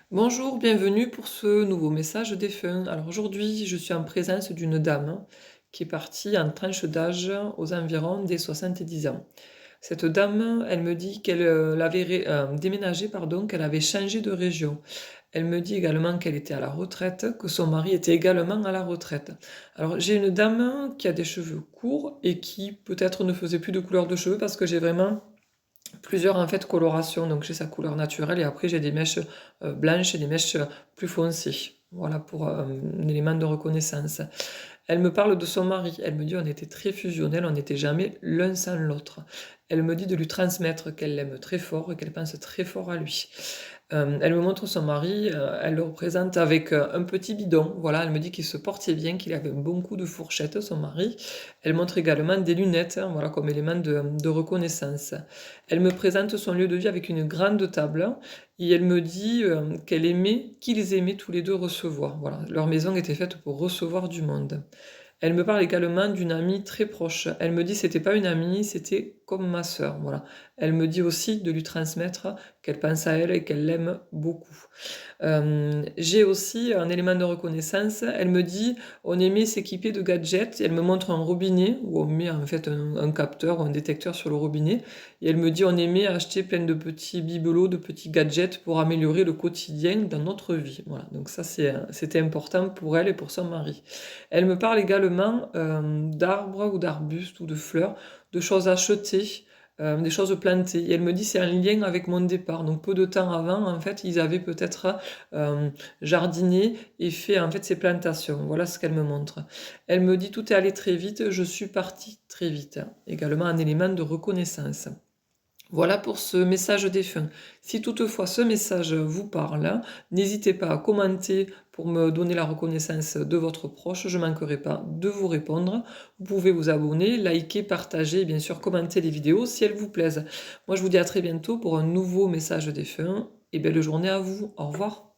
Bonjour, bienvenue pour ce nouveau message défunt. Alors aujourd'hui, je suis en présence d'une dame qui est partie en tranche d'âge aux environs des 70 ans. Cette dame, elle me dit qu'elle avait déménagé, pardon, qu'elle avait changé de région. Elle me dit également qu'elle était à la retraite, que son mari était également à la retraite. Alors j'ai une dame qui a des cheveux courts et qui peut-être ne faisait plus de couleur de cheveux parce que j'ai vraiment plusieurs en fait colorations, donc j'ai sa couleur naturelle et après j'ai des mèches blanches et des mèches plus foncées. Voilà pour un élément de reconnaissance. Elle me parle de son mari. Elle me dit on était très fusionnels, on n'était jamais l'un sans l'autre. Elle me dit de lui transmettre qu'elle l'aime très fort et qu'elle pense très fort à lui. Elle me montre son mari, elle le représente avec un petit bidon. Voilà, elle me dit qu'il se portait bien, qu'il avait un bon coup de fourchette, son mari. Elle montre également des lunettes, hein, voilà, comme élément de reconnaissance. Elle me présente son lieu de vie avec une grande table et elle me dit qu'elle aimait, qu'ils aimaient tous les deux recevoir. Voilà, leur maison était faite pour recevoir du monde. Elle me parle également d'une amie très proche. Elle me dit que c'était pas une amie, c'était comme ma sœur. Voilà. Elle me dit aussi de lui transmettre qu'elle pense à elle et qu'elle l'aime beaucoup. J'ai aussi un élément de reconnaissance. Elle me dit on aimait s'équiper de gadgets. Elle me montre un robinet où on met en fait un capteur ou un détecteur sur le robinet. Et elle me dit on aimait acheter plein de petits bibelots, de petits gadgets pour améliorer le quotidien dans notre vie. Voilà. Donc ça c'était important pour elle et pour son mari. Elle me parle également d'arbres ou d'arbustes ou de fleurs, de choses achetées, des choses plantées. Et elle me dit c'est un lien avec mon départ. Donc peu de temps avant, en fait, ils avaient peut-être jardiné et fait en fait ces plantations. Voilà ce qu'elle me montre. Elle me dit tout est allé très vite, je suis partie très vite. Également un élément de reconnaissance. Voilà pour ce message défunt. Si toutefois ce message vous parle, n'hésitez pas à commenter pour me donner la reconnaissance de votre proche. Je ne manquerai pas de vous répondre. Vous pouvez vous abonner, liker, partager et bien sûr commenter les vidéos si elles vous plaisent. Moi je vous dis à très bientôt pour un nouveau message défunt et belle journée à vous. Au revoir.